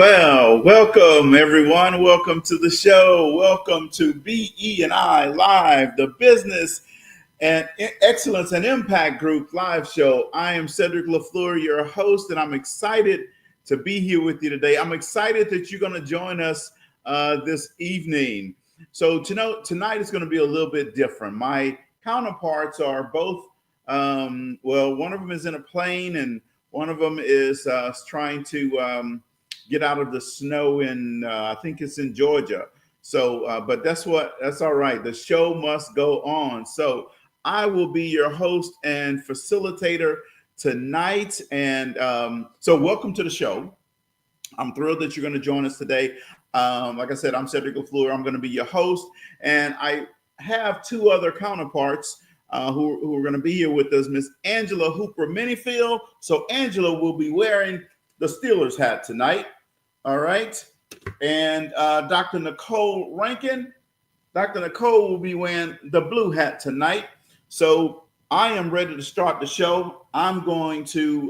Well, welcome everyone. Welcome to the show. Welcome to BE&I Live, the Business and Excellence and Impact Group live show. I am Cedric LaFleur, your host, and I'm excited to be here with you today. I'm excited that you're going to join us this evening. So tonight is going to be a little bit different. My counterparts are both, one of them is in a plane and one of them is trying to get out of the snow in, I think it's in Georgia. So, but that's all right. The show must go on. So I will be your host and facilitator tonight. And so welcome to the show. I'm thrilled that you're going to join us today. Like I said, I'm Cedric LaFleur. I'm going to be your host. And I have two other counterparts who are going to be here with us, Miss Angela Hooper Minifield. So Angela will be wearing the Steelers hat tonight. All right. And Dr. Nicole Rankin. Dr. Nicole will be wearing the blue hat tonight. So I am ready to start the show. I'm going to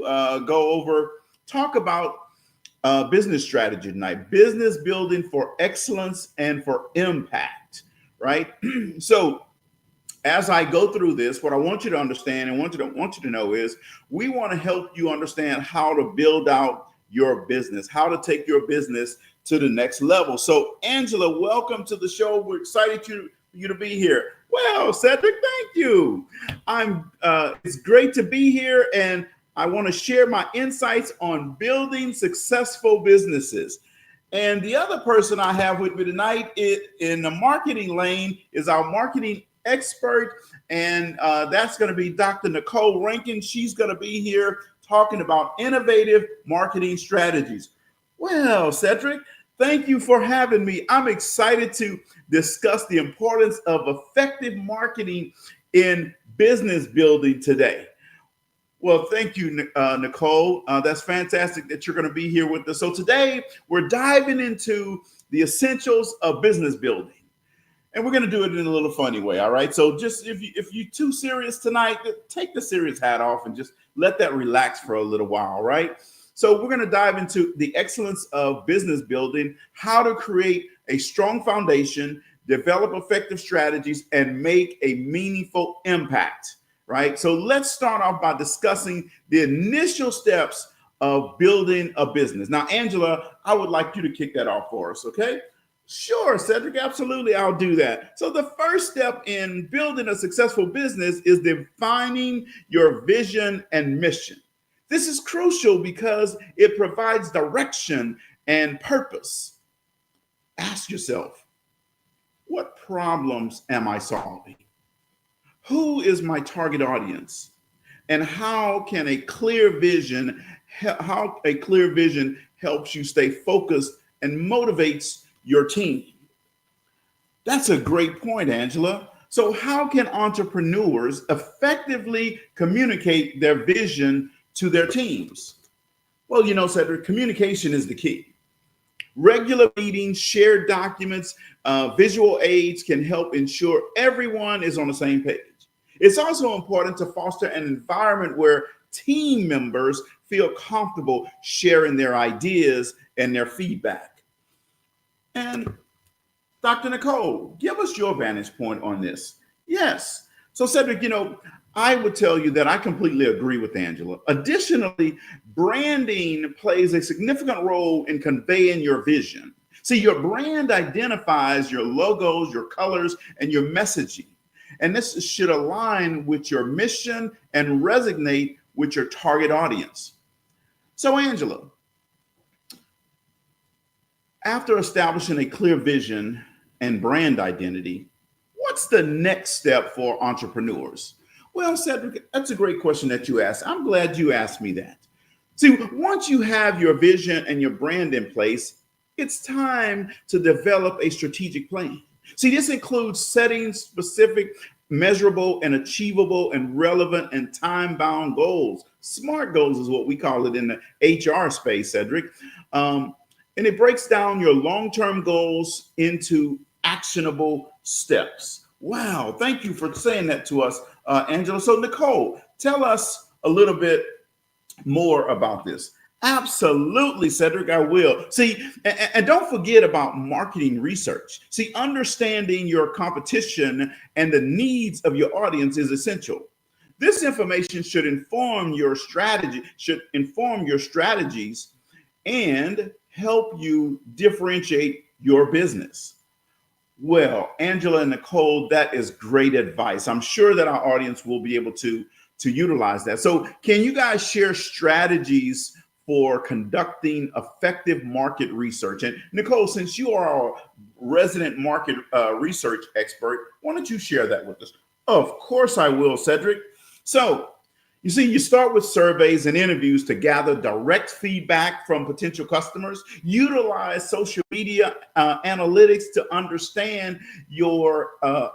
talk about business strategy tonight, business building for excellence and for impact, right? So as I go through this, what I want you to understand and want you to know is we want to help you understand how to build out your business, how to take your business to the next level. So, Angela, welcome to the show. We're excited for you to be here. Well, Cedric, thank you. It's great to be here, and I want to share my insights on building successful businesses. And the other person I have with me tonight in the marketing lane is our marketing expert, and that's going to be Dr. Nicole Rankin. She's going to be here talking about innovative marketing strategies. Well, Cedric, thank you for having me. I'm excited to discuss the importance of effective marketing in business building today. Well, thank you, Nicole. That's fantastic that you're going to be here with us. So today we're diving into the essentials of business building. And we're going to do it in a little funny way, all right? So just if you're too serious tonight, take the serious hat off and just let that relax for a little while, right? So we're going to dive into the excellence of business building, how to create a strong foundation, develop effective strategies, and make a meaningful impact, right? So let's start off by discussing the initial steps of building a business. Now, Angela, I would like you to kick that off for us, okay? Sure, Cedric, absolutely, I'll do that. So the first step in building a successful business is defining your vision and mission. This is crucial because it provides direction and purpose. Ask yourself, what problems am I solving? Who is my target audience? And how a clear vision helps you stay focused and motivates your team? That's a great point, Angela. So how can entrepreneurs effectively communicate their vision to their teams? Well, Cedric, communication is the key. Regular meetings, shared documents, visual aids can help ensure everyone is on the same page. It's also important to foster an environment where team members feel comfortable sharing their ideas and their feedback. And Dr. Nicole, give us your vantage point on this. Yes. So Cedric, I would tell you that I completely agree with Angela. Additionally, branding plays a significant role in conveying your vision. See, your brand identifies your logos, your colors, and your messaging. And this should align with your mission and resonate with your target audience. So Angela, after establishing a clear vision and brand identity, what's the next step for entrepreneurs? Well, Cedric, that's a great question that you asked. I'm glad you asked me that. See, once you have your vision and your brand in place, it's time to develop a strategic plan. See, this includes setting specific, measurable, and achievable, and relevant and time-bound goals. SMART goals is what we call it in the HR space, Cedric. And it breaks down your long-term goals into actionable steps. Wow, thank you for saying that to us, Angela. So Nicole, tell us a little bit more about this. Absolutely, Cedric, I will. See, and don't forget about marketing research. See, understanding your competition and the needs of your audience is essential. This information should inform your strategies and help you differentiate your business. Well, Angela and Nicole, that is great advice. I'm sure that our audience will be able to utilize that. So, can you guys share strategies for conducting effective market research? And Nicole, since you are our resident market research expert, why don't you share that with us? Of course, I will, Cedric. So, you see, you start with surveys and interviews to gather direct feedback from potential customers. Utilize social media analytics to understand your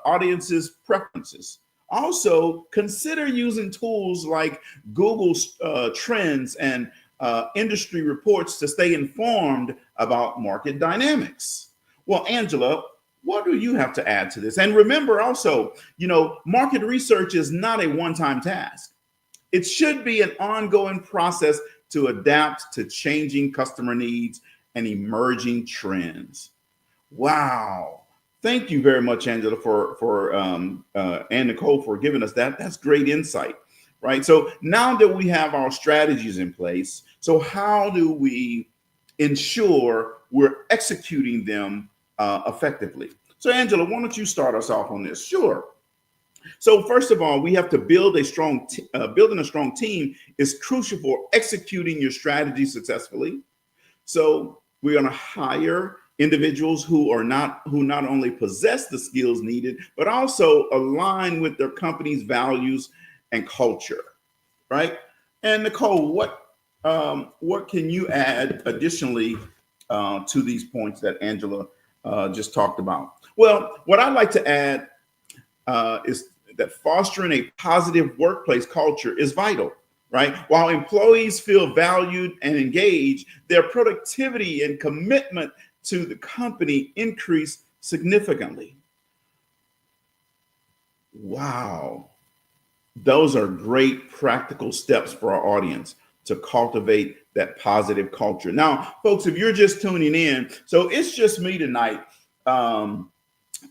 audience's preferences. Also, consider using tools like Google's trends and industry reports to stay informed about market dynamics. Well, Angela, what do you have to add to this? And remember also, market research is not a one-time task. It should be an ongoing process to adapt to changing customer needs and emerging trends. Wow. Thank you very much, Angela, and Nicole for giving us that. That's great insight, right? So now that we have our strategies in place, so how do we ensure we're executing them effectively? So, Angela, why don't you start us off on this? Sure. So first of all, we have to building a strong team is crucial for executing your strategy successfully. So we're going to hire individuals who not only possess the skills needed, but also align with their company's values and culture, right? And Nicole, what can you add additionally to these points that Angela just talked about? Well, what I'd like to add is that fostering a positive workplace culture is vital, right? While employees feel valued and engaged, their productivity and commitment to the company increase significantly. Wow. Those are great practical steps for our audience to cultivate that positive culture. Now, folks, if you're just tuning in, so it's just me tonight.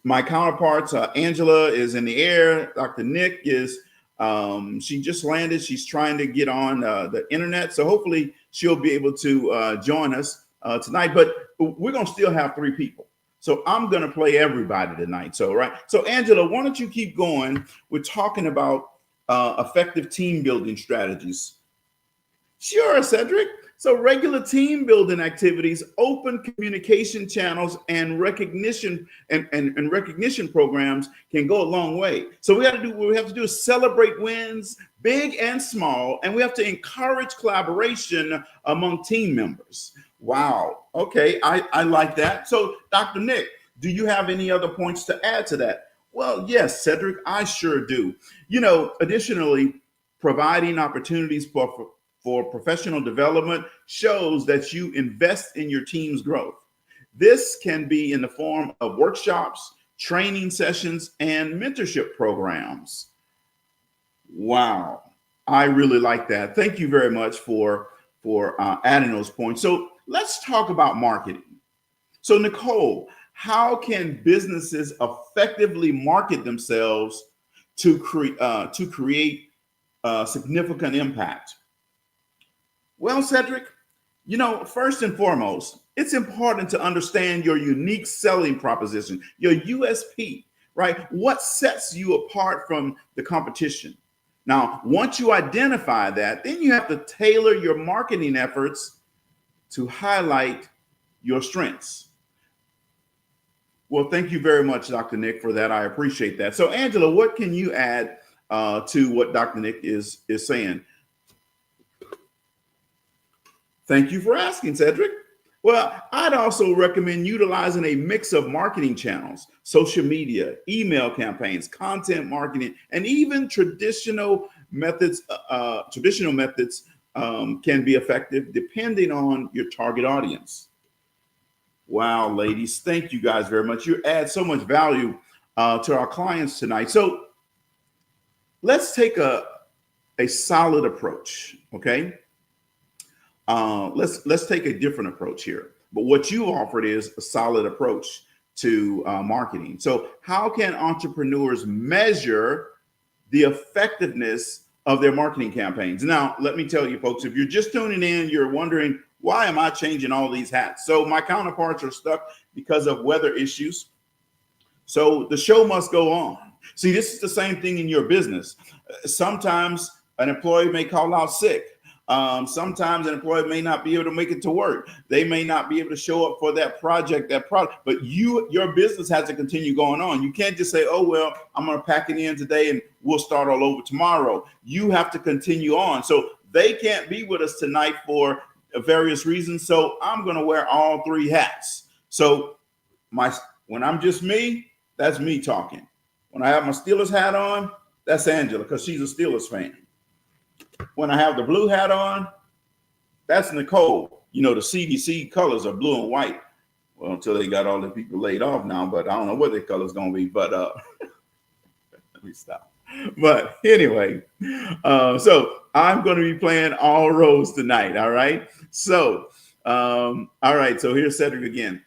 My counterparts, Angela is in the air. Dr. Nick is, she just landed. She's trying to get on the internet. So hopefully she'll be able to join us tonight. But we're going to still have 3 people. So I'm going to play everybody tonight. So, right. So, Angela, why don't you keep going? We're talking about effective team building strategies. Sure, Cedric. So regular team building activities, open communication channels, and recognition and recognition programs can go a long way. So what we have to do is celebrate wins, big and small, and we have to encourage collaboration among team members. Wow. Okay, I like that. So Dr. Nick, do you have any other points to add to that? Well, yes, Cedric, I sure do. Additionally, providing opportunities for professional development shows that you invest in your team's growth. This can be in the form of workshops, training sessions, and mentorship programs. Wow, I really like that. Thank you very much for adding those points. So let's talk about marketing. So Nicole, how can businesses effectively market themselves to create significant impact? Well, Cedric, first and foremost, it's important to understand your unique selling proposition, your USP, right? What sets you apart from the competition? Now, once you identify that, then you have to tailor your marketing efforts to highlight your strengths. Well, thank you very much, Dr. Nick, for that. I appreciate that. So, Angela, what can you add to what Dr. Nick is saying? Thank you for asking, Cedric. Well, I'd also recommend utilizing a mix of marketing channels, social media, email campaigns, content marketing, and even traditional methods. Can be effective depending on your target audience. Wow, ladies, thank you guys very much. You add so much value to our clients tonight. So let's take a solid approach, okay? Let's take a different approach here. But what you offered is a solid approach to marketing. So how can entrepreneurs measure the effectiveness of their marketing campaigns? Now, let me tell you, folks, if you're just tuning in, you're wondering, why am I changing all these hats? So my counterparts are stuck because of weather issues. So the show must go on. See, this is the same thing in your business. Sometimes an employee may call out sick. Sometimes an employee may not be able to make it to work. They may not be able to show up for that project, but your business has to continue going on. You can't just say, oh, well, I'm going to pack it in today and we'll start all over tomorrow. You have to continue on. So they can't be with us tonight for various reasons. So I'm going to wear all three hats. So when I'm just me, that's me talking. When I have my Steelers hat on, that's Angela, because she's a Steelers fan. When I have the blue hat on, that's Nicole. You know, the CDC colors are blue and white. Well, until they got all the people laid off now, but I don't know what their color's going to be. But let me stop. But anyway, so I'm going to be playing all roles tonight. All right. So, all right. So here's Cedric again.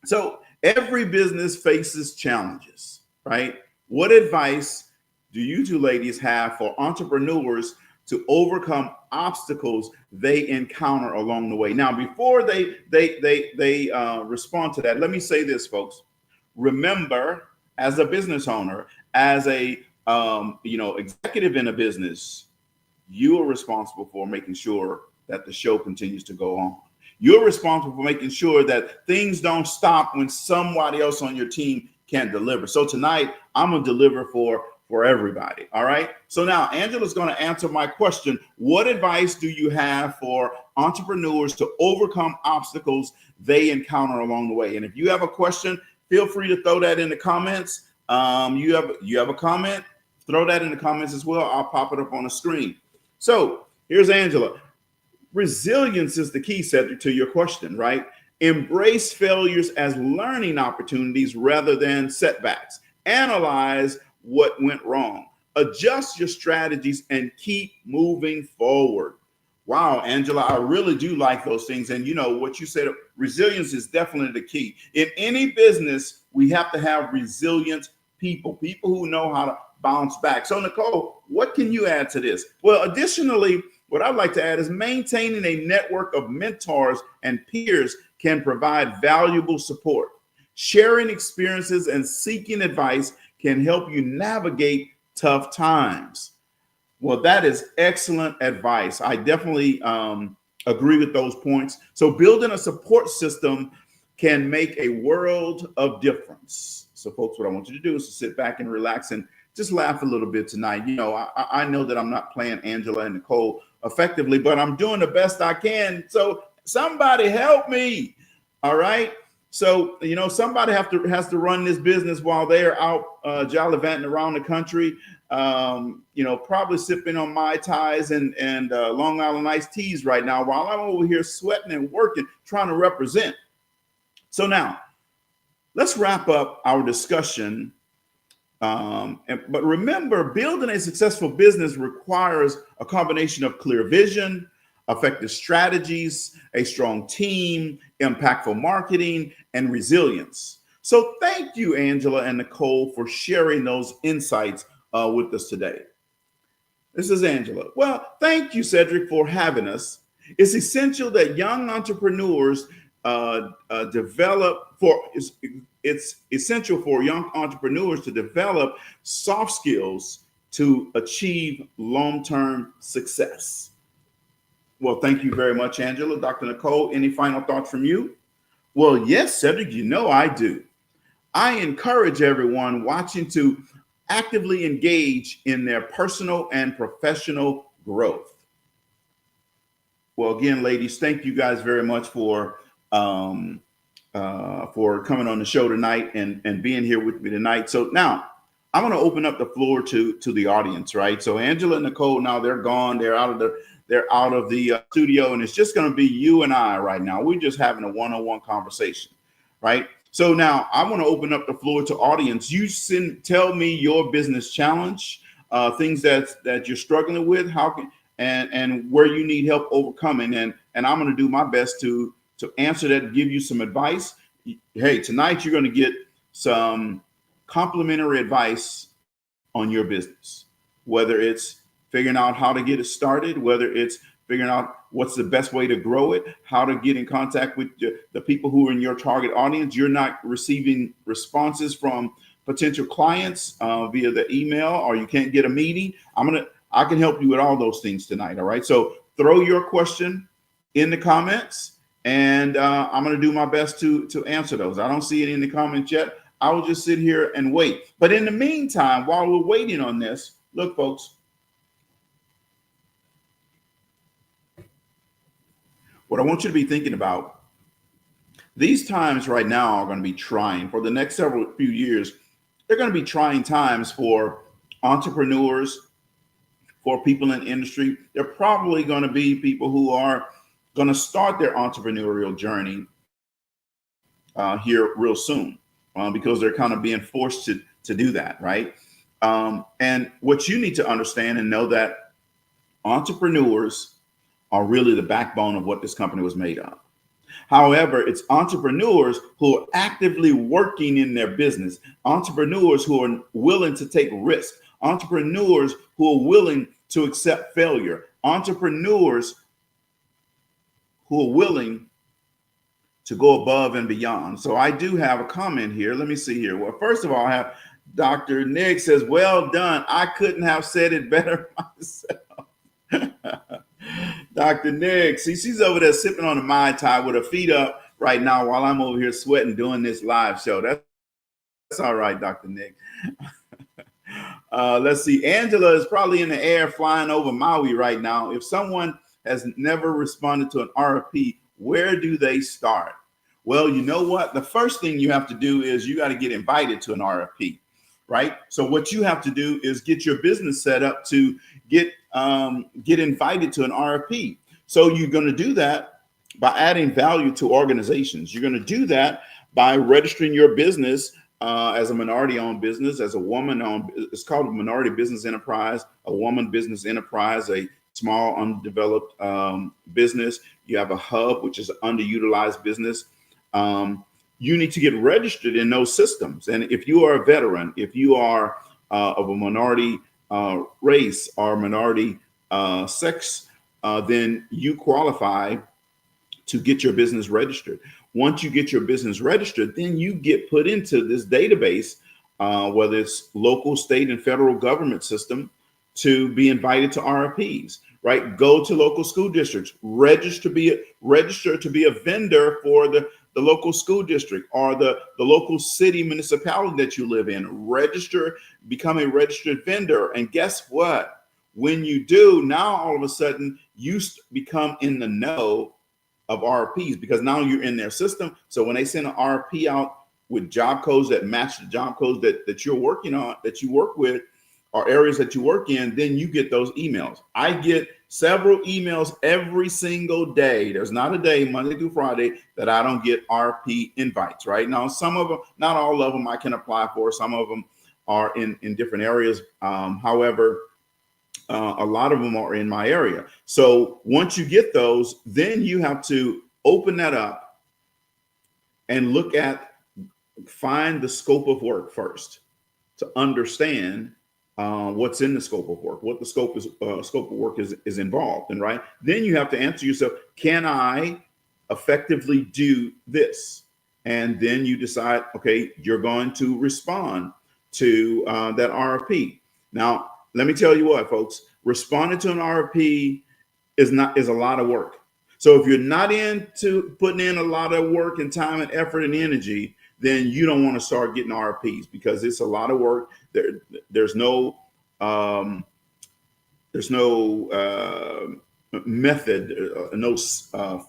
So every business faces challenges, right? What advice do you two ladies have for entrepreneurs to overcome obstacles they encounter along the way? Now, before they respond to that, let me say this, folks. Remember, as a business owner, as a executive in a business, you are responsible for making sure that the show continues to go on. You're responsible for making sure that things don't stop when somebody else on your team can't deliver. So tonight, I'm gonna deliver for everybody. All right. So now Angela's going to answer my question. What advice do you have for entrepreneurs to overcome obstacles they encounter along the way? And if you have a question, feel free to throw that in the comments. You have a comment, throw that in the comments as well. I'll pop it up on the screen. So here's Angela. Resilience is the key, Cedric, to your question, right? Embrace failures as learning opportunities rather than setbacks. Analyze what went wrong. Adjust your strategies and keep moving forward. Wow, Angela, I really do like those things. And you know what you said, resilience is definitely the key. In any business, we have to have resilient people who know how to bounce back. So Nicole, what can you add to this? Well, additionally, what I'd like to add is maintaining a network of mentors and peers can provide valuable support. Sharing experiences and seeking advice can help you navigate tough times. Well, that is excellent advice. I definitely agree with those points. So building a support system can make a world of difference. So folks, what I want you to do is to sit back and relax and just laugh a little bit tonight. You know, I know that I'm not playing Angela and Nicole effectively, but I'm doing the best I can. So somebody help me. All right. So, you know, somebody has to run this business while they're out jollivanting around the country, probably sipping on Mai Tais and Long Island iced teas right now while I'm over here sweating and working, trying to represent. So now let's wrap up our discussion. But remember, building a successful business requires a combination of clear vision, effective strategies, a strong team, impactful marketing, and resilience. So thank you, Angela and Nicole, for sharing those insights with us today. This is Angela. Well, thank you, Cedric, for having us. It's essential that young entrepreneurs it's essential for young entrepreneurs to develop soft skills to achieve long-term success. Well, thank you very much, Angela. Dr. Nicole, any final thoughts from you? Well, yes, Cedric, you know I do. I encourage everyone watching to actively engage in their personal and professional growth. Well, again, ladies, thank you guys very much for coming on the show tonight and being here with me tonight. So now I'm going to open up the floor to the audience, right? So Angela and Nicole, now they're gone. They're out of the studio, and it's just going to be you and I right now. We're just having a one-on-one conversation, right? So now I want to open up the floor to audience. You tell me your business challenge, things that you're struggling with. and where you need help overcoming. And I'm going to do my best to answer that, give you some advice. Hey, tonight you're going to get some complimentary advice on your business, whether it's figuring out how to get it started, whether it's figuring out what's the best way to grow it, how to get in contact with the people who are in your target audience. You're not receiving responses from potential clients via the email, or you can't get a meeting. I can help you with all those things tonight. All right. So throw your question in the comments, and I'm going to do my best to answer those. I don't see it in the comments yet. I will just sit here and wait. But in the meantime, while we're waiting on this, look, folks, what I want you to be thinking about, these times right now are going to be trying for the next several few years. They're going to be trying times for entrepreneurs, for people in the industry. They're probably going to be people who are going to start their entrepreneurial journey here real soon because they're kind of being forced to do that, right? And what you need to understand and know that entrepreneurs are really the backbone of what this company was made of. However, it's entrepreneurs who are actively working in their business, entrepreneurs who are willing to take risks, entrepreneurs who are willing to accept failure, entrepreneurs who are willing to go above and beyond. So I do have a comment here. Let me see here. Well, first of all, I have Dr. Nick says, well done. I couldn't have said it better myself. Dr. Nick, see, she's over there sipping on a Mai Tai with her feet up right now while I'm over here sweating doing this live show. That's all right, Dr. Nick. Let's see. Angela is probably in the air flying over Maui right now. If someone has never responded to an RFP, where do they start? Well, you know what? The first thing you have to do is you got to get invited to an RFP, right? So what you have to do is get your business set up to get invited to an RFP. So you're going to do that by adding value to organizations. You're going to do that by registering your business as a minority-owned business, as a woman-owned. It's called a minority business enterprise, a woman business enterprise, a small undeveloped business. You have a hub, which is an underutilized business. You need to get registered in those systems. And if you are a veteran, if you are of a minority race or minority sex, then you qualify to get your business registered. Once you get your business registered, then you get put into this database, whether it's local, state, and federal government system, to be invited to RFPs, right? Go to local school districts, register to be a vendor for the local school district or the local city municipality that you live in. Register, become a registered vendor. And guess what? When you do, now all of a sudden you become in the know of RFPs because now you're in their system. So when they send an RFP out with job codes that match the job codes that you're working on, that you work with, or areas that you work in, then you get those emails. I get several emails every single day. There's not a day, Monday through Friday, that I don't get RFP invites, right? Now, some of them, not all of them I can apply for. Some of them are in different areas. However, a lot of them are in my area. So once you get those, then you have to open that up and find the scope of work first to understand what's in the scope of work, what the scope of work is involved in, right? Then you have to answer yourself, can I effectively do this? And then you decide, okay, you're going to respond to that RFP. Now, let me tell you what, folks, responding to an RFP is a lot of work. So if you're not into putting in a lot of work and time and effort and energy, then you don't want to start getting RFPs because it's a lot of work. There's no method, no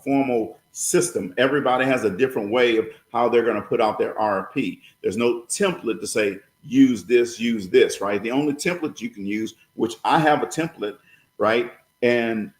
formal system. Everybody has a different way of how they're going to put out their RFP. There's no template to say, use this, right? The only template you can use, which I have a template, right? And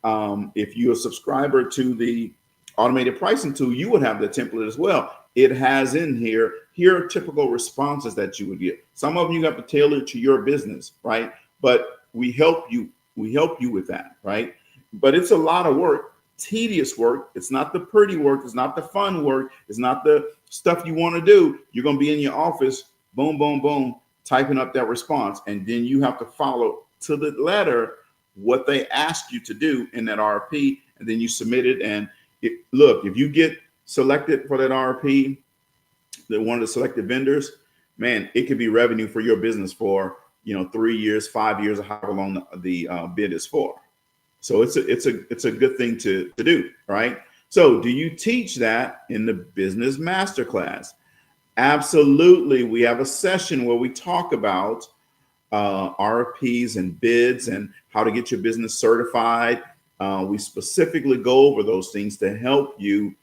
if you're a subscriber to the automated pricing tool, you would have the template as well. It has in here are typical responses that you would get. Some of them you have to tailor to your business, right? But we help you with that, right? but it's a lot of work, tedious work. It's not the pretty work. It's not the fun work. It's not the stuff you want to do. You're going to be in your office, boom, boom, boom, typing up that response. And then you have to follow to the letter what they ask you to do in that RFP. And then you submit it. And look, if you get selected for that RFP, one of the selected vendors, man, it could be revenue for your business for 3 years, 5 years, or however long the bid is for. So it's a good thing to do, right? So do you teach that in the business masterclass? Absolutely. We have a session where we talk about RFPs and bids and how to get your business certified. We specifically go over those things to help you.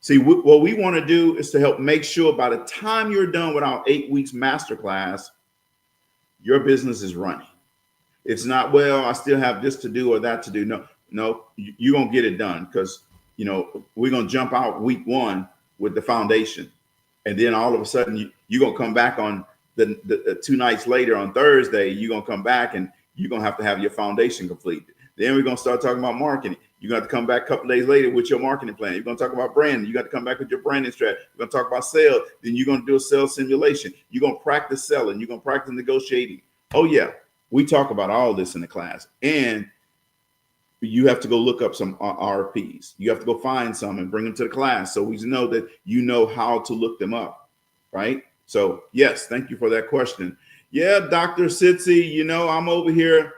See, what we want to do is to help make sure by the time you're done with our 8 weeks masterclass, your business is running. It's not, well, I still have this to do or that to do. No, you're going to get it done because, we're going to jump out week 1 with the foundation. And then all of a sudden, you're going to come back on the 2 nights later on Thursday, you're going to come back and you're going to have your foundation completed. Then we're going to start talking about marketing. You're going to have to come back a couple days later with your marketing plan. You're going to talk about branding. You got to come back with your branding strategy. You're going to talk about sales. Then you're going to do a sales simulation. You're going to practice selling. You're going to practice negotiating. Oh, yeah. We talk about all this in the class. And you have to go look up some RFPs. You have to go find some and bring them to the class so we know that you know how to look them up, right? So, yes, thank you for that question. Yeah, Dr. Sitzi, I'm over here.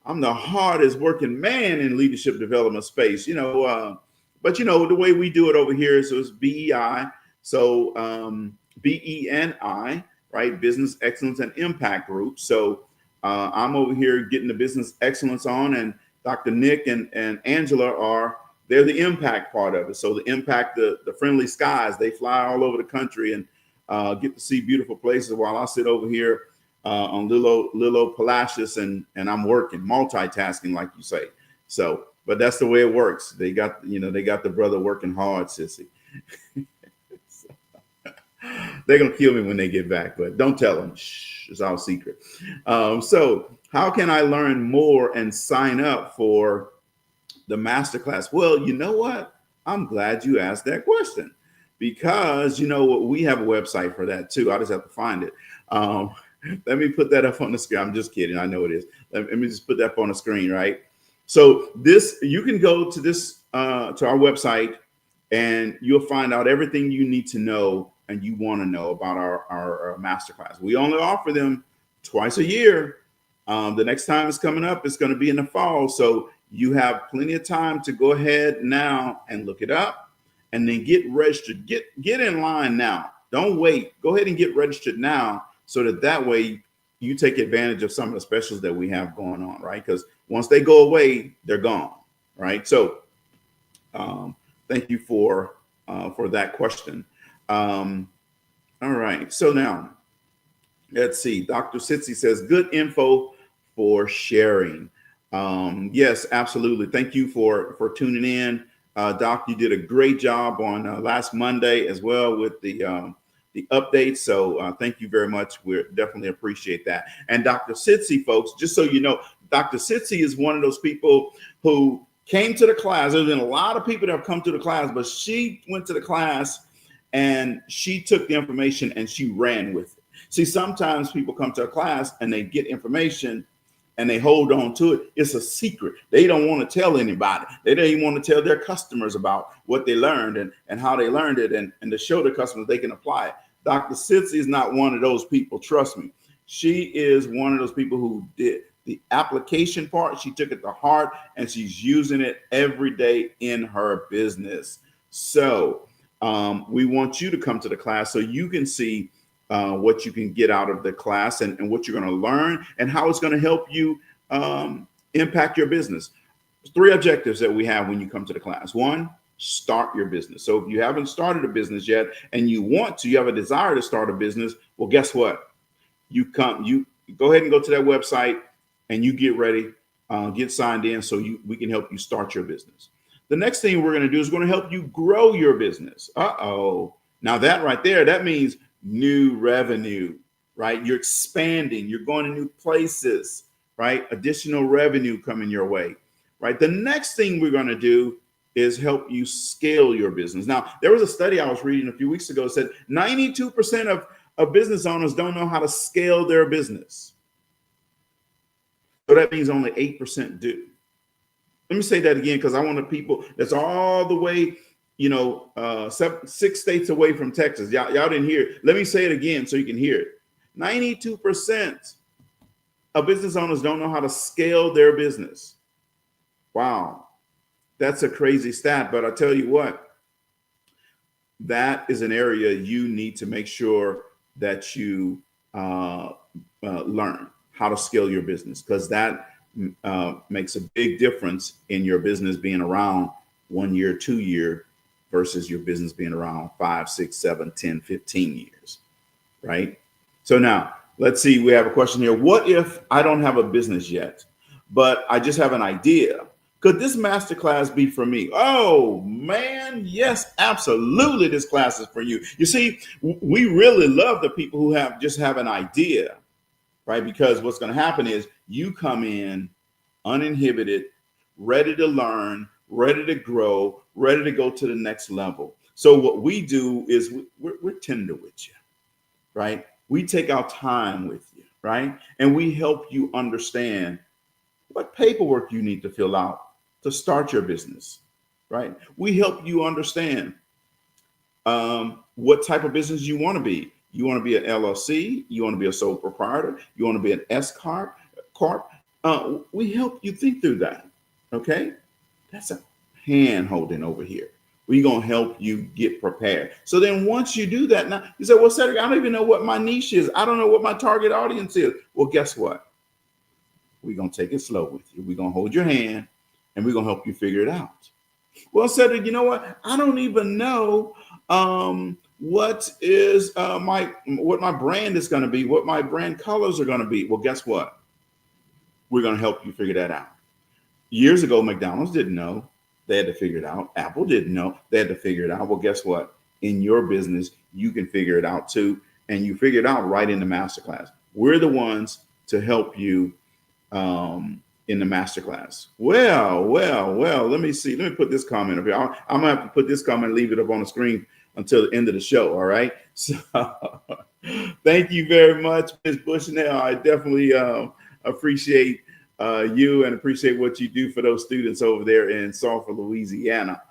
I'm the hardest working man in leadership development space, but the way we do it over here is it's BE&I. So BE&I, right? Business Excellence and Impact Group. So I'm over here getting the business excellence on, and Dr. Nick and Angela they're the impact part of it. So the impact, the friendly skies, they fly all over the country and get to see beautiful places while I sit over here on Lilo Palacios and I'm working, multitasking, like you say. So, but that's the way it works. They got the brother working hard, sissy. They're going to kill me when they get back, but don't tell them. Shh, it's all secret. So how can I learn more and sign up for the masterclass? Well, you know what? I'm glad you asked that question because we have a website for that too. I just have to find it. Let me put that up on the screen. I'm just kidding. I know it is. Let me just put that up on the screen, right? So you can go to this to our website and you'll find out everything you need to know and you want to know about our masterclass. We only offer them twice a year. The next time it's coming up, it's going to be in the fall. So you have plenty of time to go ahead now and look it up and then get registered. Get in line now. Don't wait. Go ahead and get registered now so that way you take advantage of some of the specials that we have going on, right? Because once they go away, they're gone, right? So thank you for that question. All right. So now let's see. Dr. Sitzi says, good info for sharing. Yes, absolutely. Thank you for tuning in. Doc, you did a great job on last Monday as well with the updates. So thank you very much. We definitely appreciate that. And Dr. Sitzi, folks, just so you know, Dr. Sitzi is one of those people who came to the class. There's been a lot of people that have come to the class, but she went to the class and she took the information and she ran with it. See, sometimes people come to a class and they get information and they hold on to it. It's a secret. They don't want to tell anybody. They don't even want to tell their customers about what they learned and how they learned it and to show the customers they can apply it. Dr. Sitzi is not one of those people. Trust me. She is one of those people who did the application part. She took it to heart and she's using it every day in her business. So we want you to come to the class so you can see what you can get out of the class and what you're going to learn and how it's going to help you impact your business. There's 3 objectives that we have when you come to the class. 1, start your business. So if you haven't started a business yet and you have a desire to start a business, well, guess what? You go ahead and go to that website and you get ready, get signed in so we can help you start your business. The next thing we're going to do is going to help you grow your business. Now that right there, that means new revenue, right? You're expanding, you're going to new places, right? Additional revenue coming your way. right? The next thing we're going to do is help you scale your business. Now, there was a study I was reading a few weeks ago that said 92% of business owners don't know how to scale their business. So that means only 8% do. Let me say that again, because I want the people that's all the way, 6 states away from Texas. Y'all didn't hear it. Let me say it again so you can hear it. 92% of business owners don't know how to scale their business. Wow. That's a crazy stat, but I tell you what, that is an area you need to make sure that you learn how to scale your business, because that makes a big difference in your business being around 1 year, 2 year versus your business being around 5, 6, 7, 10, 15 years, right? So now let's see, we have a question here. What if I don't have a business yet, but I just have an idea? Could this masterclass be for me? Oh man, yes, absolutely. This class is for you. You see, we really love the people who have an idea, right? Because what's going to happen is you come in uninhibited, ready to learn, ready to grow, ready to go to the next level. So what we do is we're tender with you, right? We take our time with you, right? And we help you understand what paperwork you need to fill out to start your business, right? We help you understand what type of business you want to be. You want to be an LLC, you want to be a sole proprietor, you want to be an S corp. We help you think through that, okay? That's a hand holding over here. We're going to help you get prepared. So then once you do that, now you say, well, Cedric, I don't even know what my niche is. I don't know what my target audience is. Well, guess what? We're going to take it slow with you. We're going to hold your hand and we're going to help you figure it out. Well, Cedric, you know what? I don't even know what my brand is going to be, what my brand colors are going to be. Well, guess what? We're going to help you figure that out. Years ago, McDonald's didn't know. They had to figure it out. Apple didn't know. They had to figure it out. Well, guess what? In your business, you can figure it out too. And you figure it out right in the masterclass. We're the ones to help you in the masterclass. Well, let me see. Let me put this comment up here. I'm going to have to put this comment and leave it up on the screen until the end of the show. All right. So thank you very much, Ms. Bushnell. I definitely appreciate you and appreciate what you do for those students over there in Sulphur, Louisiana.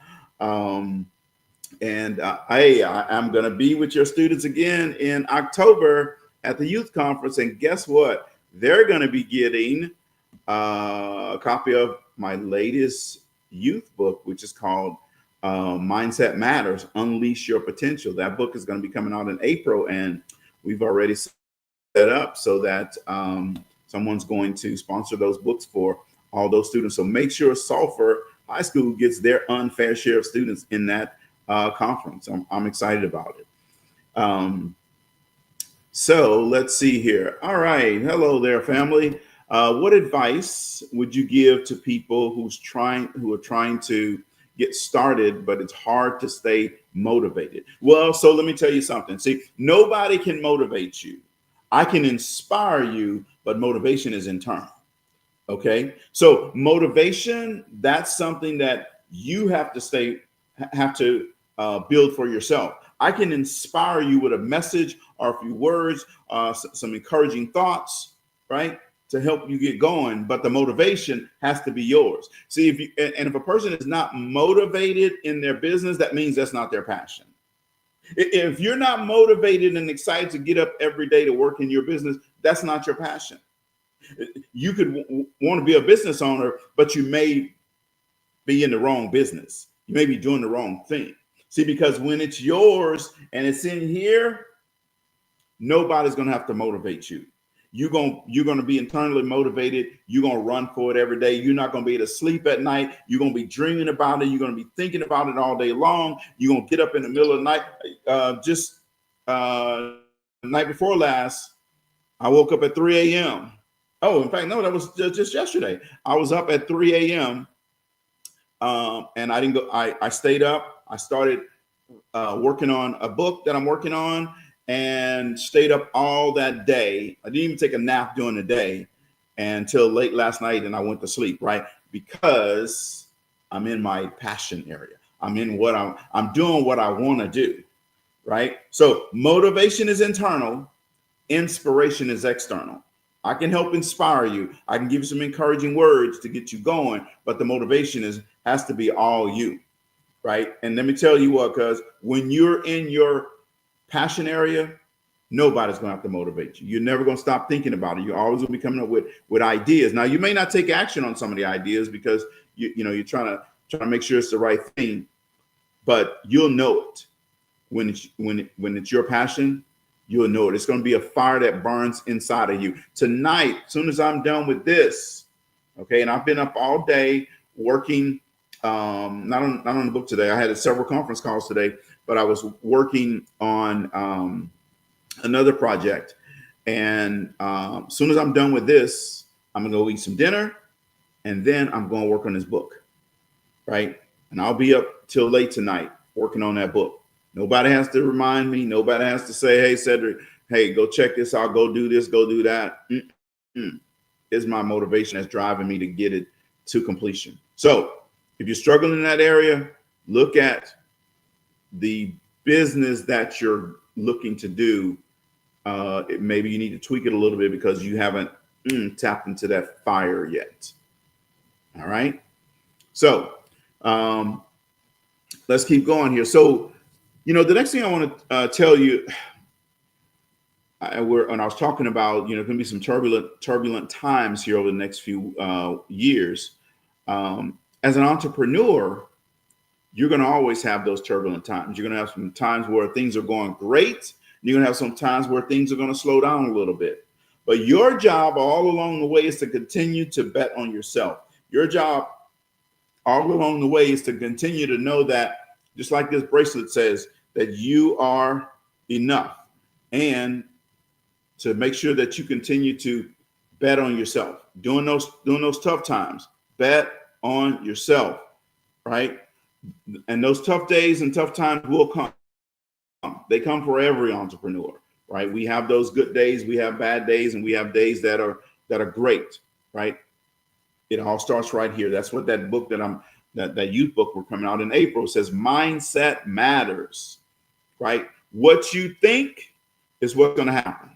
I'm going to be with your students again in October at the youth conference. And guess what? They're going to be getting a copy of my latest youth book, which is called Mindset Matters, Unleash Your Potential. That book is going to be coming out in April, and we've already set up so that someone's going to sponsor those books for all those students. So make sure Sulphur High School gets their unfair share of students in that conference. I'm excited about it. So let's see here. All right. Hello there, family. What advice would you give to people who are trying to get started, but it's hard to stay motivated? Well, so let me tell you something. See, nobody can motivate you. I can inspire you, but motivation is internal. Okay. So motivation, that's something that you have to build for yourself. I can inspire you with a message or a few words, some encouraging thoughts, right, to help you get going. But the motivation has to be yours. See, if a person is not motivated in their business, that means that's not their passion. If you're not motivated and excited to get up every day to work in your business, that's not your passion. You could want to be a business owner, but you may be in the wrong business. You may be doing the wrong thing. See, because when it's yours and it's in here, nobody's going to have to motivate you. You're going to be internally motivated. You're going to run for it every day. You're not going to be able to sleep at night. You're going to be dreaming about it. You're going to be thinking about it all day long. You're going to get up in the middle of the night. The night before last, I woke up at 3 a.m. Oh, in fact, no, that was just yesterday. I was up at 3 a.m. And I didn't go. I stayed up. I started working on a book that I'm working on, and stayed up all that day. I didn't even take a nap during the day until late last night, and I went to sleep, right? because I'm in my passion area. I'm doing what I want to do, right? So motivation is internal, inspiration is external. I can help inspire you. I can give you some encouraging words to get you going, but the motivation has to be all you, right? And let me tell you what, because when you're in your passion area, nobody's going to have to motivate you. You're never going to stop thinking about it. You're always going to be coming up with ideas. Now, you may not take action on some of the ideas because you're trying to make sure it's the right thing, but you'll know it when it's your passion. You'll know it. It's going to be a fire that burns inside of you. Tonight, as soon as I'm done with this, okay, and I've been up all day working, not on the book today. I had several conference calls today, but I was working on another project. And as soon as I'm done with this, I'm going to go eat some dinner, and then I'm going to work on this book, right? And I'll be up till late tonight working on that book. Nobody has to remind me. Nobody has to say, hey, Cedric, hey, go check this out. Go do this. Go do that. It's my motivation that's driving me to get it to completion. So if you're struggling in that area, look at the business that you're looking to do. Maybe you need to tweak it a little bit because you haven't tapped into that fire yet. All right. So let's keep going here. So, the next thing I want to tell you, and I was talking about, going to be some turbulent times here over the next few years. As an entrepreneur, you're going to always have those turbulent times. You're going to have some times where things are going great. You're going to have some times where things are going to slow down a little bit. But your job all along the way is to continue to bet on yourself. Your job all along the way is to continue to know that, just like this bracelet says, that you are enough, and to make sure that you continue to bet on yourself during those tough times. Bet on yourself, right? And those tough days and tough times will come. They come for every entrepreneur, right? We have those good days, we have bad days, and we have days that are great, right? It all starts right here. That's what that book that youth book we're coming out in April says. Mindset matters, right? What you think is what's going to happen.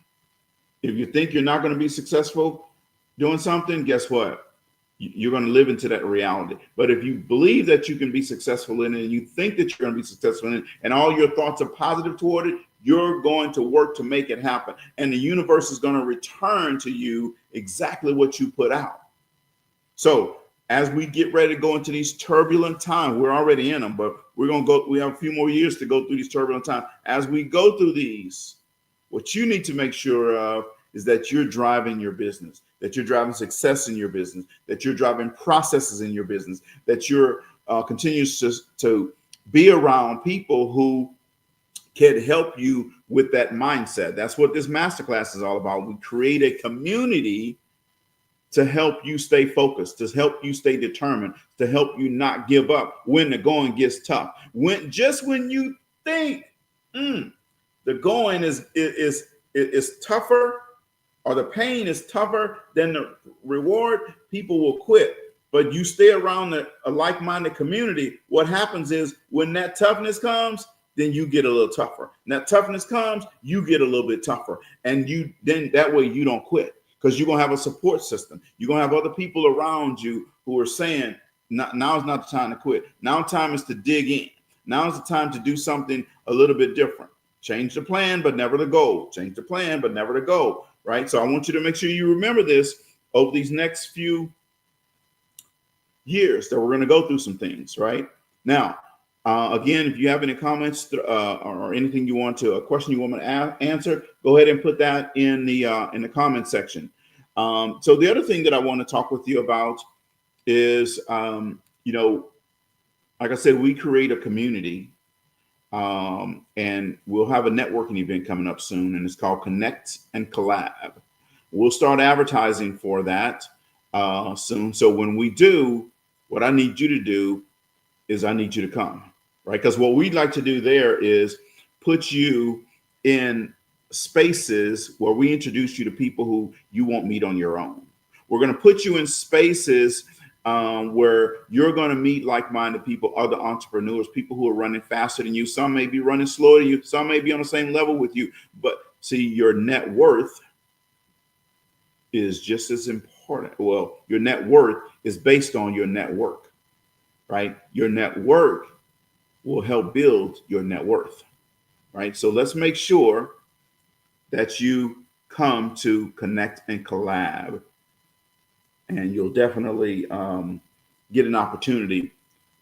If you think you're not going to be successful doing something, guess what? You're going to live into that reality. But if you believe that you can be successful in it, and you think that you're going to be successful in it, and all your thoughts are positive toward it, you're going to work to make it happen. And the universe is going to return to you exactly what you put out. So as we get ready to go into these turbulent times, we're already in them, but we have a few more years to go through these turbulent times. As we go through these, what you need to make sure of is that you're driving your business, that you're driving success in your business, that you're driving processes in your business, that you're continues to be around people who can help you with that mindset. That's what this masterclass is all about. We create a community to help you stay focused, to help you stay determined, to help you not give up when the going gets tough. When you think the going is tougher, or the pain is tougher than the reward, people will quit. But you stay around a like-minded community, what happens is when that toughness comes, then you get a little tougher. And that toughness comes, you get a little bit tougher. And then that way you don't quit, because you're going to have a support system. You're going to have other people around you who are saying, now's not the time to quit. Now time is to dig in. Now is the time to do something a little bit different. Change the plan, but never the goal. Change the plan, but never the goal, right? So I want you to make sure you remember this over these next few years, that we're going to go through some things, right? Now, again, if you have any comments or anything you want to, a question you want me to answer, go ahead and put that in the comment section. So the other thing that I want to talk with you about is, like I said, we create a community, and we'll have a networking event coming up soon, and it's called Connect and Collab. We'll start advertising for that soon. So when we do, what I need you to do is I need you to come, right? Because what we'd like to do there is put you in spaces where we introduce you to people who you won't meet on your own. We're going to put you in spaces where you're going to meet like-minded people, other entrepreneurs, people who are running faster than you. Some may be running slower than you. Some may be on the same level with you. But see, your net worth is just as important. Well, your net worth is based on your network, right? Your network will help build your net worth, right? So let's make sure that you come to connect and collab, and you'll definitely get an opportunity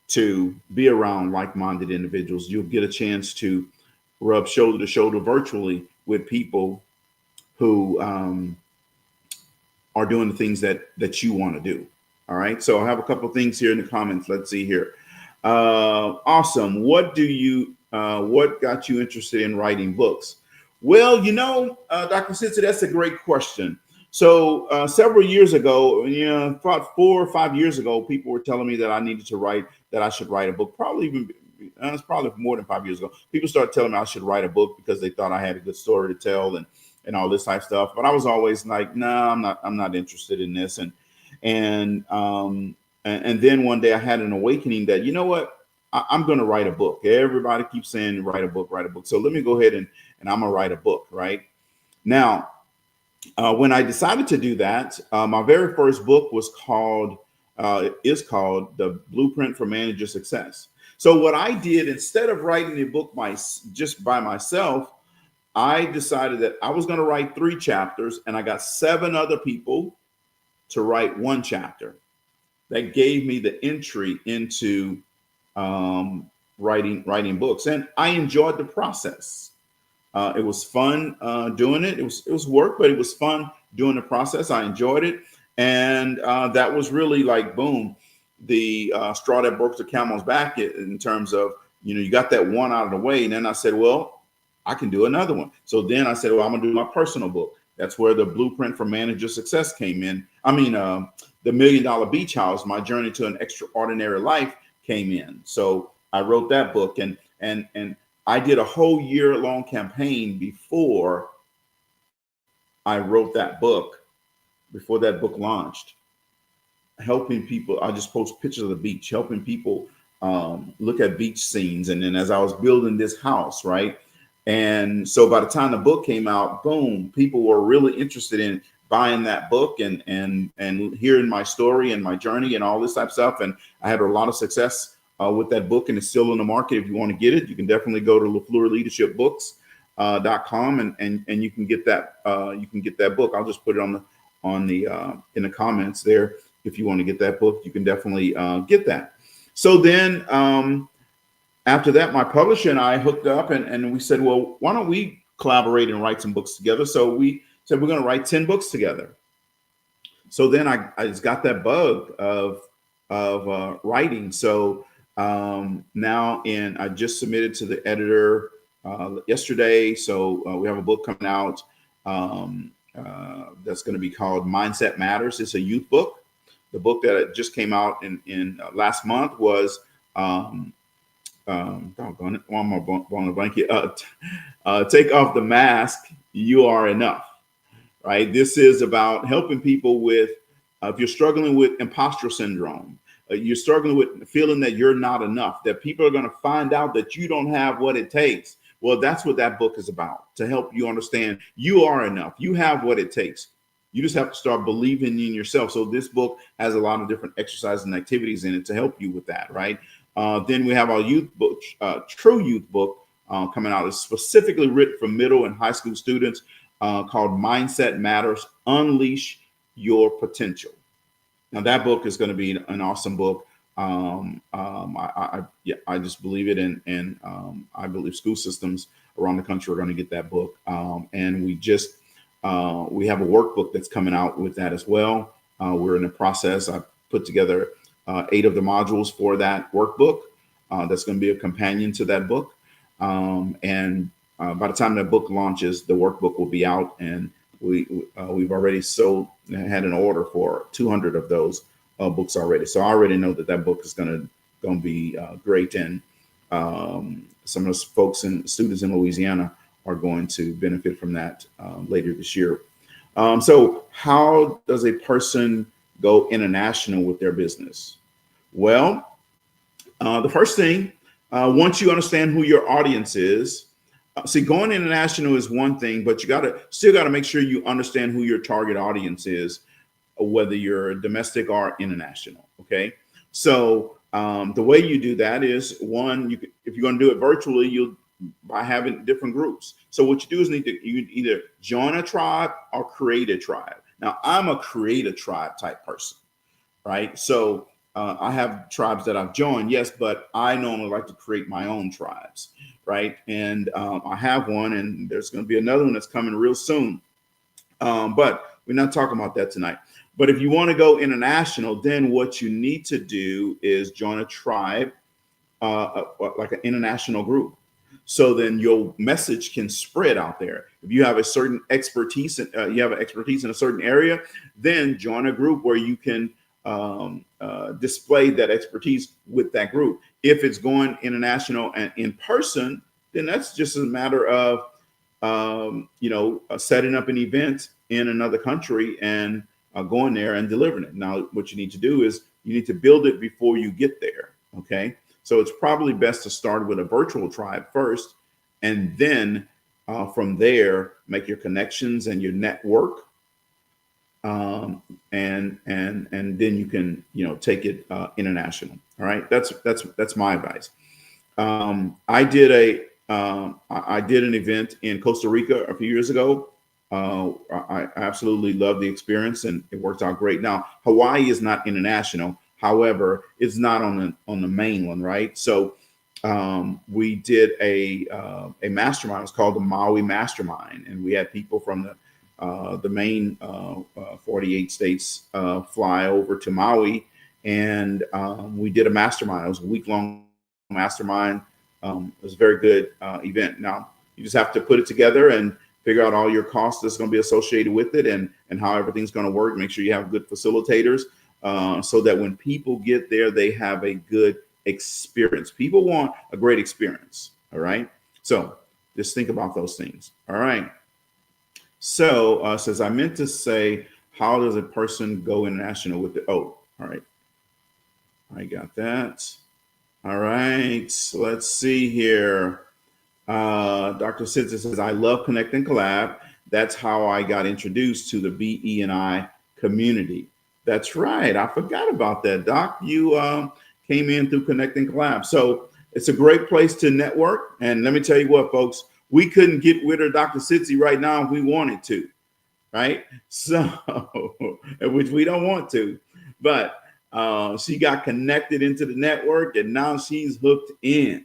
to be around like-minded individuals. You'll get a chance to rub shoulder to shoulder virtually with people who are doing the things that you want to do. All right. So I have a couple of things here in the comments. Let's see here. Awesome. What got you interested in writing books? Well, Dr. Sitzer, that's a great question. So several years ago, about 4 or 5 years ago, people were telling me that I should write a book. It's probably more than 5 years ago. People started telling me I should write a book because they thought I had a good story to tell and all this type of stuff. But I was always like, no, I'm not interested in this. And then one day I had an awakening that, you know what, I'm going to write a book. Everybody keeps saying write a book, write a book. So let me go ahead and I'm going to write a book right now. When I decided to do that, my very first book is called The Blueprint for Manager Success. So what I did, instead of writing a book just by myself, I decided that I was going to write 3 chapters, and I got 7 other people to write 1 chapter. That gave me the entry into writing books, and I enjoyed the process. It was fun doing it. It was work, but it was fun doing the process. I enjoyed it, and that was really like boom, the straw that broke the camel's back in terms of you got that one out of the way, and then I said, well, I can do another one. So then I said, well, I'm gonna do my personal book. That's where the Blueprint for Manager Success came in. I mean, the $1 Million Beach House, My Journey to an Extraordinary Life came in. So I wrote that book, and I did a whole year-long campaign before I wrote that book, before that book launched, helping people. I just post pictures of the beach, helping people look at beach scenes. And then as I was building this house, right? And so by the time the book came out, boom, people were really interested in buying that book and hearing my story and my journey and all this type of stuff. And I had a lot of success with that book, and it's still in the market. If you want to get it, you can definitely go to LaFleurLeadershipBooks.com and you can get that book. I'll just put it in the comments there. If you want to get that book, you can definitely get that. So then after that, my publisher and I hooked up, and we said, well, why don't we collaborate and write some books together? So we said, we're going to write 10 books together. So then I just got that bug of writing. So now I just submitted to the editor yesterday. So we have a book coming out that's going to be called Mindset Matters. It's a youth book. The book that just came out in last month was doggone it, one more on the blanket. Take off the mask. You are enough. Right. This is about helping people with if you're struggling with imposter syndrome, you're struggling with feeling that you're not enough, that people are going to find out that you don't have what it takes. Well, that's what that book is about, to help you understand you are enough. You have what it takes. You just have to start believing in yourself. So this book has a lot of different exercises and activities in it to help you with that. Right. Then we have our youth book, True Youth book coming out. It's specifically written for middle and high school students called Mindset Matters, Unleash Your Potential. Now that book is going to be an awesome book. I just believe it, and I believe school systems around the country are going to get that book. And we have a workbook that's coming out with that as well. We're in the process. I put together 8 of the modules for that workbook. That's going to be a companion to that book. And by the time that book launches, the workbook will be out, and we've already had an order for 200 of those books already. So I already know that book is going to be great, and some of those folks and students in Louisiana are going to benefit from that later this year. So how does a person go international with their business? Well, the first thing, once you understand who your audience is, see, going international is one thing, but you still got to make sure you understand who your target audience is, whether you're domestic or international. Okay, so the way you do that is one, if you're going to do it virtually, you'll by having different groups. So what you do is you either join a tribe or create a tribe. Now, I'm a create a tribe type person, right? So I have tribes that I've joined, yes, but I normally like to create my own tribes, right? And I have one, and there's going to be another one that's coming real soon. But we're not talking about that tonight. But if you want to go international, then what you need to do is join a tribe, like an international group. So then your message can spread out there. If you have a certain expertise, you have an expertise in a certain area, then join a group where you can display that expertise with that group. If it's going international and in person, then that's just a matter of setting up an event in another country and going there and delivering it. Now, what you need to do is you need to build it before you get there. Okay. So it's probably best to start with a virtual tribe first, and then from there, make your connections and your network. And then you can, take it international. All right. That's my advice. I did an event in Costa Rica a few years ago. I absolutely loved the experience, and it worked out great. Now, Hawaii is not international. However, it's not on the mainland, right? So we did a mastermind. It was called the Maui Mastermind, and we had people from the main 48 states fly over to Maui, and we did a mastermind. It was a week-long mastermind. It was a very good event. Now, you just have to put it together and figure out all your costs that's going to be associated with it, and how everything's going to work. Make sure you have good facilitators, so that when people get there, they have a good experience. People want a great experience. All right. So just think about those things. All right. So says I meant to say, how does a person go international with the, all right. I got that. All right. So let's see here. Dr. Sidza says, I love Connect and Collab. That's how I got introduced to the BE&I community. That's right. I forgot about that, Doc. You came in through Connect and Collab. So it's a great place to network. And let me tell you what, folks, we couldn't get rid of Dr. Sidza right now if we wanted to, right? So, which we don't want to, but she got connected into the network, and now she's hooked in.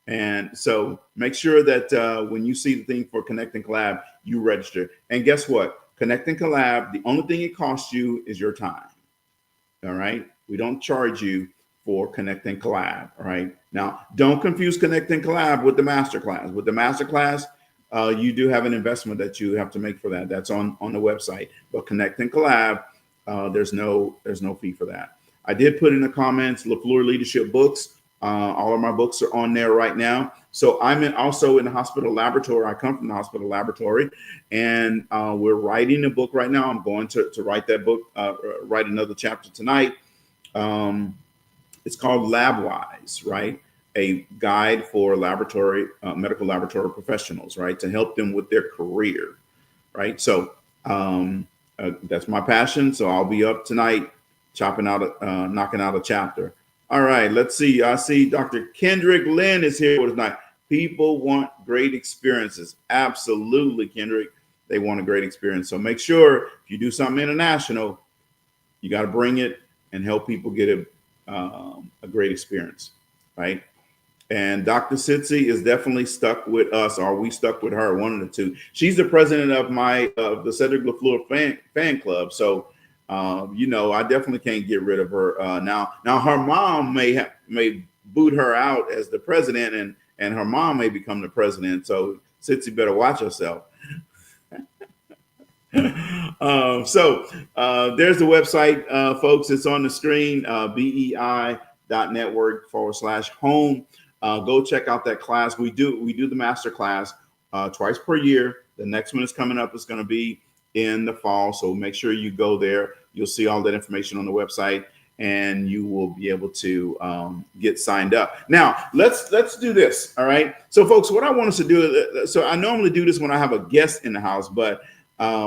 And so make sure that when you see the thing for Connect and Collab, you register. And guess what? Connect and Collab, the only thing it costs you is your time. All right. We don't charge you for Connect and Collab. All right. Now, don't confuse Connect and Collab with the masterclass. With the masterclass, you do have an investment that you have to make for that. That's on the website. But Connect and Collab, there's no fee for that. I did put in the comments LaFleur Leadership Books. All of my books are on there right now. So I'm also in the hospital laboratory. I come from the hospital laboratory, and we're writing a book right now. I'm going to write that book, write another chapter tonight. It's called LabWise, right? A guide for medical laboratory professionals, right? To help them with their career, right? So that's my passion. So I'll be up tonight, knocking out a chapter. All right, let's see. I see Dr. Kendrick Lynn is here with us tonight. People want great experiences. Absolutely, Kendrick. They want a great experience. So make sure if you do something international, you got to bring it and help people get a great experience, right? And Dr. Sidza is definitely stuck with us, or we stuck with her, one of the two. She's the president of the Cedric LaFleur fan club. So I definitely can't get rid of her now. Now her mom may boot her out as the president, and her mom may become the president. So Sidza better watch herself. So there's the website, folks. It's on the screen, bei.network/home. Go check out that class. We do the master class twice per year. The next one is coming up. It's going to be in the fall. So make sure you go there. You'll see all that information on the website, and you will be able to get signed up. Now, let's do this. All right. So, folks, what I want us to do. So, I normally do this when I have a guest in the house, but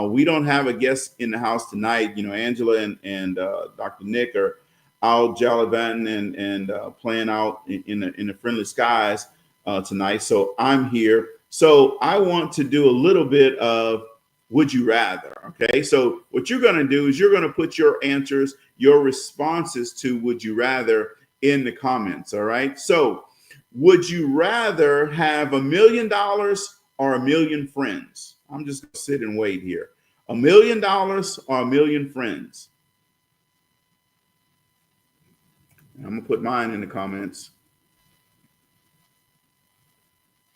we don't have a guest in the house tonight. You know, Angela and Dr. Nick are out gallivanting and playing out in the friendly skies tonight. So I'm here. So I want to do a little bit of would you rather. Okay. So what you're going to do is you're going to put your answers, your responses to would you rather in the comments. All right. So would you rather have $1 million or 1 million friends? I'm just going to sit and wait here. $1 million or 1 million friends? I'm going to put mine in the comments.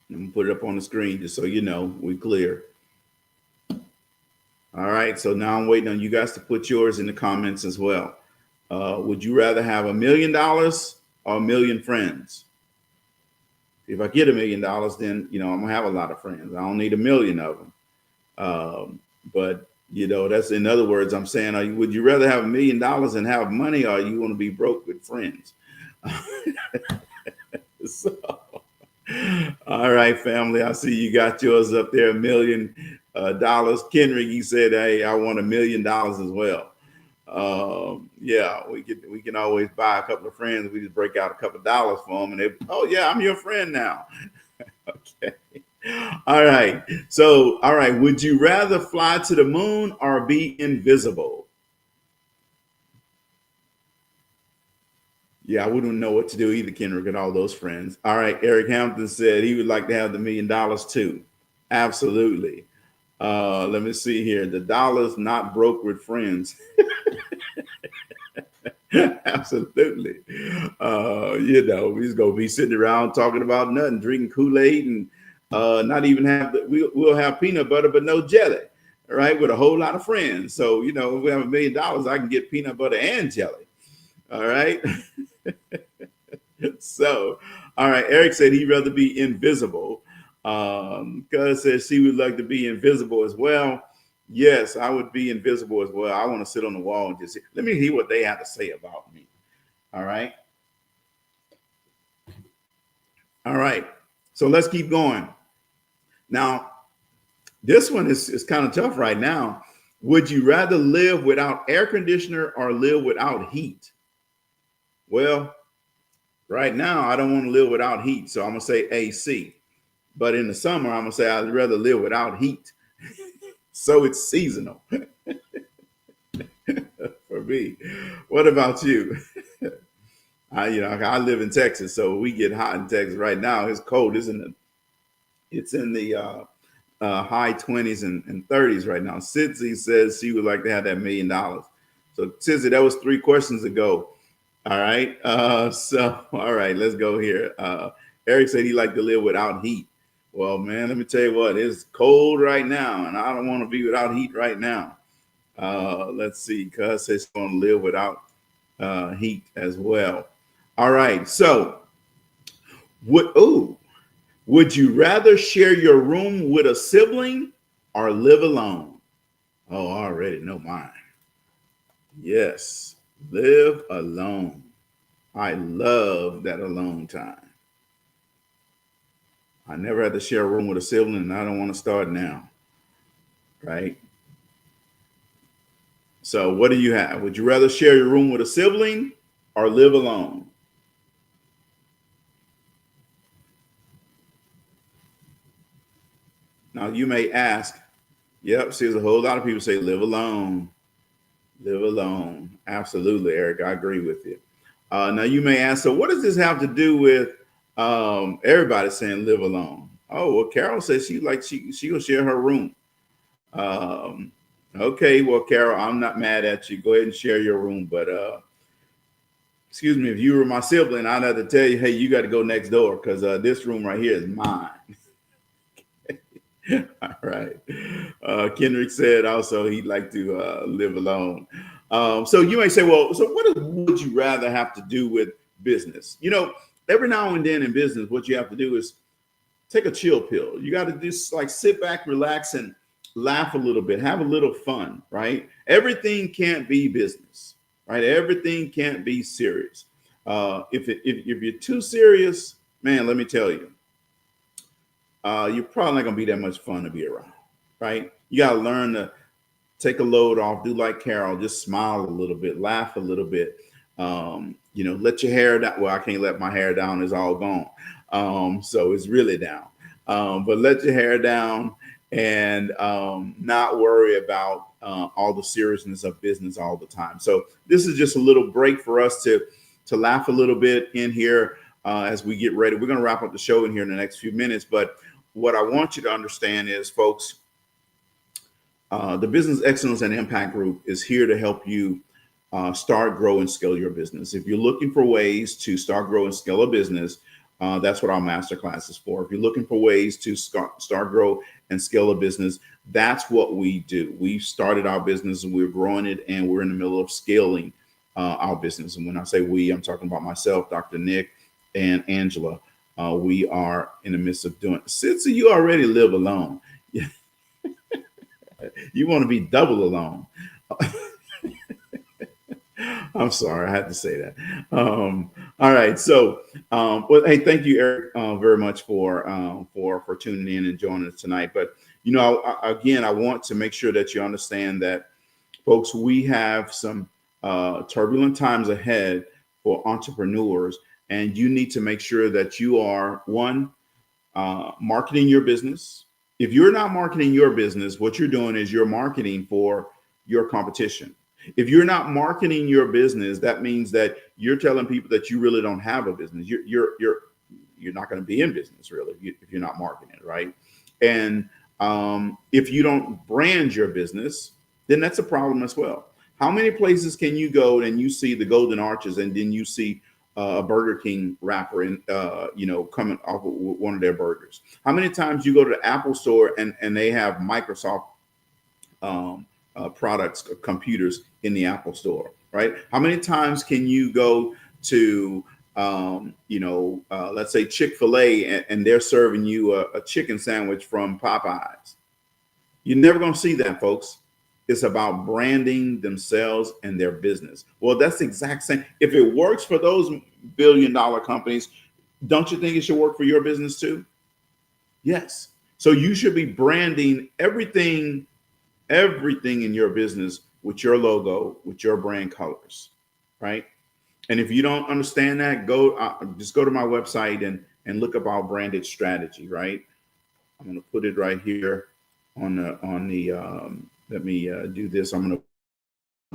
I'm going to put it up on the screen just so you know we're clear. All right. So now I'm waiting on you guys to put yours in the comments as well. Would you rather have $1 million or 1 million friends? If I get $1 million, then, you know, I'm going to have a lot of friends. I don't need 1 million of them. But, you know, that's in other words, I'm saying, would you rather have $1 million and have money, or you want to be broke with friends? So, all right, family. I see you got yours up there, $1 million. Kenrick, he said, hey, I want $1 million as well. Yeah, we can always buy a couple of friends. We just break out a couple of dollars for them, and they, oh yeah, I'm your friend now. Okay. All right. So, all right. Would you rather fly to the moon or be invisible? Yeah, I wouldn't know what to do either, Kendrick, and all those friends. All right. Eric Hampton said he would like to have the $1 million too. Absolutely. Let me see here. The dollar's not broke with friends. Absolutely. You know, he's going to be sitting around talking about nothing, drinking Kool-Aid, and not even have we'll have peanut butter, but no jelly, right? With a whole lot of friends. So, you know, if we have $1 million, I can get peanut butter and jelly. All right. So, all right. Eric said he'd rather be invisible. Cuz says she would like to be invisible as well. Yes, I would be invisible as well. I want to sit on the wall and just let me hear what they have to say about me. All right. All right. So let's keep going. Now, this one is kind of tough right now. Would you rather live without air conditioner or live without heat? Well, right now, I don't want to live without heat. So I'm going to say AC. But in the summer, I'm going to say I'd rather live without heat. So it's seasonal for me. What about you? I live in Texas, so we get hot in Texas right now. It's cold. It's in the high 20s and 30s right now. Sitzy says she would like to have that $1 million. So Sitzy, that was 3 questions ago. All right. So all right, let's go here. Eric said he liked to live without heat. Well, man, let me tell you what, it's cold right now, and I don't want to be without heat right now. Let's see. Cuz says he's going to live without heat as well. All right. So would you rather share your room with a sibling or live alone? Oh, I already know mine. Yes, live alone. I love that alone time. I never had to share a room with a sibling, and I don't want to start now. Right? So what do you have? Would you rather share your room with a sibling or live alone? Now you may ask, yep, see, there's a whole lot of people say live alone. Live alone. Absolutely, Eric. I agree with you. Now you may ask, so what does this have to do with everybody saying live alone? Oh, well, Carol says she'll share her room. Okay, well, Carol, I'm not mad at you. Go ahead and share your room, but excuse me, if you were my sibling, I'd have to tell you, hey, you got to go next door because this room right here is mine. All right. Kendrick said also he'd like to live alone. So you may say, well, so what would you rather have to do with business? You know, every now and then in business, what you have to do is take a chill pill. You got to just like sit back, relax, and laugh a little bit, have a little fun, right? Everything can't be business, right? Everything can't be serious. If you're too serious, man, let me tell you, you're probably not gonna be that much fun to be around, right? You gotta learn to take a load off, do like Carol, just smile a little bit, laugh a little bit. Let your hair down. Well, I can't let my hair down; it's all gone. So it's really down. But let your hair down and not worry about all the seriousness of business all the time. So this is just a little break for us to laugh a little bit in here as we get ready. We're going to wrap up the show in here in the next few minutes. But what I want you to understand is, folks, the Business Excellence and Impact Group is here to help you start, grow, and scale your business. If you're looking for ways to start, grow, and scale a business, that's what our masterclass is for. If you're looking for ways to start, grow, and scale a business, that's what we do. We started our business and we're growing it, and we're in the middle of scaling our business. And when I say we, I'm talking about myself, Dr. Nick, and Angela. We are in the midst of doing. Since you already live alone, you want to be double alone. I'm sorry, I had to say that. All right, so well, hey, thank you, Eric, very much for tuning in and joining us tonight. But again, I want to make sure that you understand that, folks, we have some turbulent times ahead for entrepreneurs, and you need to make sure that you are marketing your business. If you're not marketing your business, what you're doing is you're marketing for your competition. If you're not marketing your business, that means that you're telling people that you really don't have a business. You're not going to be in business really if you're not marketing it, right? And if you don't brand your business, then that's a problem as well. How many places can you go and you see the Golden Arches, and then you see a Burger King wrapper and coming off of one of their burgers? How many times you go to the Apple store and they have Microsoft products, computers in the Apple store, right? How many times can you go to let's say Chick-fil-A and they're serving you a chicken sandwich from Popeyes? You're never going to see that, folks. It's about branding themselves and their business. Well, that's the exact same. If it works for those billion-dollar companies, don't you think it should work for your business too? Yes. So you should be branding everything in your business with your logo, with your brand colors, right? And if you don't understand that, just go to my website and look up our branded strategy, right? I'm going to put it right here on the let me do this. I'm going to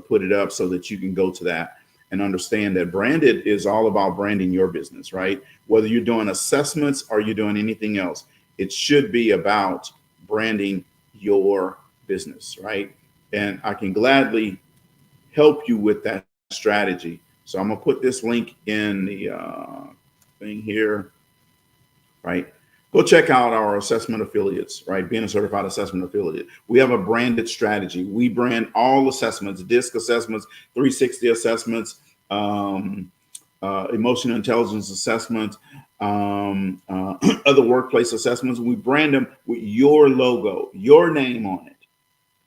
put it up so that you can go to that and understand that branded is all about branding your business, right? Whether you're doing assessments or you're doing anything else, it should be about branding your business, right? And I can gladly help you with that strategy. So I'm going to put this link in the thing here, right? Go check out our assessment affiliates, right? Being a certified assessment affiliate. We have a branded strategy. We brand all assessments, DISC assessments, 360 assessments, emotional intelligence assessments, other workplace assessments. We brand them with your logo, your name on it.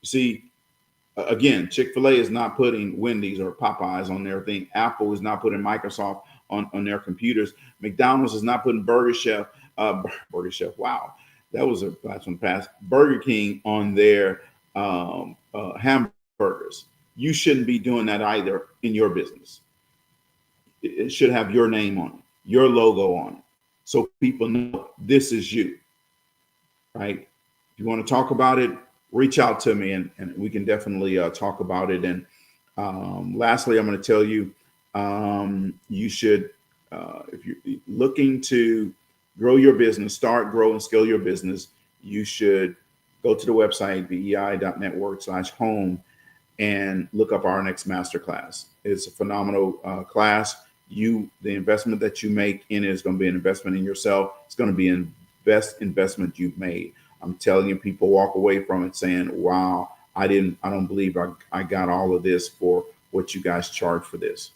You see, again, Chick-fil-A is not putting Wendy's or Popeyes on their thing. Apple is not putting Microsoft on their computers. McDonald's is not putting Burger Chef. Wow, that was a blast from the past. Burger King on their hamburgers. You shouldn't be doing that either in your business. It should have your name on it, your logo on it, so people know this is you, right? If you want to talk about it, reach out to me and we can definitely talk about it. And lastly, I'm going to tell you, you should, if you're looking to grow your business, start, grow, and scale your business, you should go to the website, bei.network/home, and look up our next masterclass. It's a phenomenal class. The investment that you make in it is going to be an investment in yourself. It's going to be the best investment you've made. I'm telling you, people walk away from it saying, wow, I don't believe I got all of this for what you guys charge for this.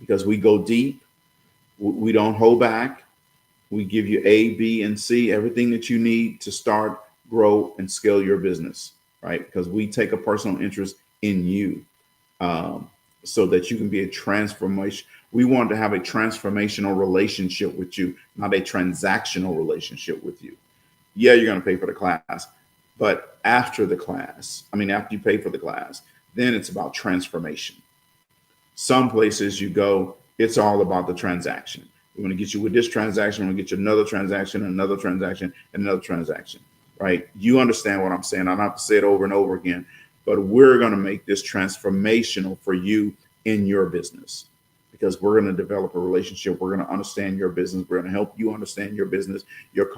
Because we go deep. We don't hold back. We give you A, B, and C, everything that you need to start, grow, and scale your business. right? Because we take a personal interest in you, um, so that you can be a transformation. We want to have a transformational relationship with you, not a transactional relationship with you. Yeah, you're going to pay for the class, but after the class, I mean, after you pay for the class, then it's about transformation. Some places you go, it's all about the transaction. We want to get you with this transaction, we want to get you another transaction, another transaction, and another transaction, right? You understand what I'm saying. I don't have to say it over and over again, but we're going to make this transformational for you in your business, because we're going to develop a relationship. We're going to understand your business. We're going to help you understand your business, your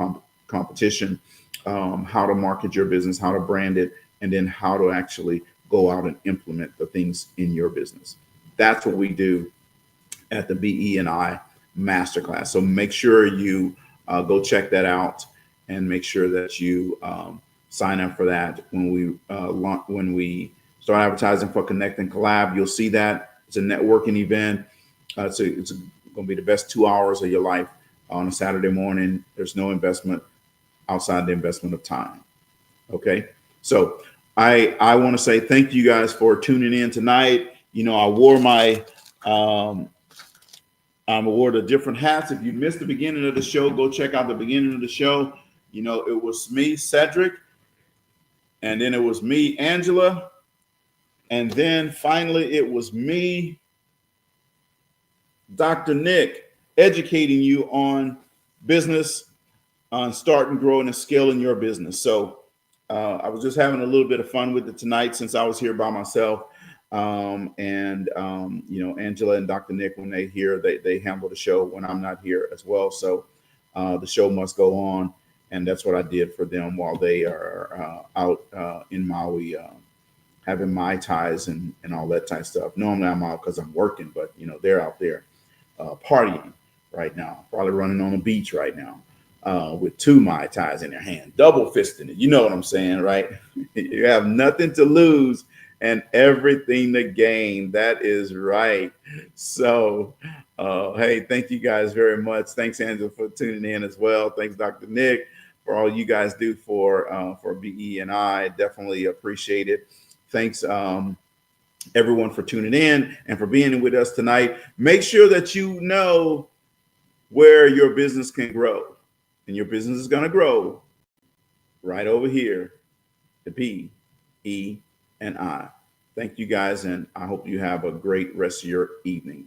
competition, how to market your business, how to brand it, and then how to actually go out and implement the things in your business. That's what we do at the BE&I Masterclass. So make sure you go check that out, and make sure that you sign up for that when we start advertising for Connect and Collab. You'll see that it's a networking event. It's going to be the best 2 hours of your life on a Saturday morning. There's no investment outside the investment of time. Okay, so I want to say thank you guys for tuning in tonight. You know, I wore my I'm awarded different hats. If you missed the beginning of the show, go check out the beginning of the show. You know, it was me, Cedric, and then it was me, Angela, and then finally it was me, Dr. Nick, educating you on business, on starting, growing, and scaling your business. So I was just having a little bit of fun with it tonight since I was here by myself. You know, Angela and Dr. Nick, when they here, they handle the show when I'm not here as well. So the show must go on, and that's what I did for them while they are out in Maui, having Mai Tais and all that type of stuff. Normally I'm out because I'm working, but you know, they're out there partying right now, probably running on the beach right now. With two Mai Tais in their hand, double fisting it. You know what I'm saying, right? You have nothing to lose and everything to gain. That is right. So, hey, thank you guys very much. Thanks, Angela, for tuning in as well. Thanks, Dr. Nick, for all you guys do for BE&I. Definitely appreciate it. Thanks, everyone, for tuning in and for being with us tonight. Make sure that you know where your business can grow. And your business is going to grow right over here, the BE&I. Thank you guys, and I hope you have a great rest of your evening.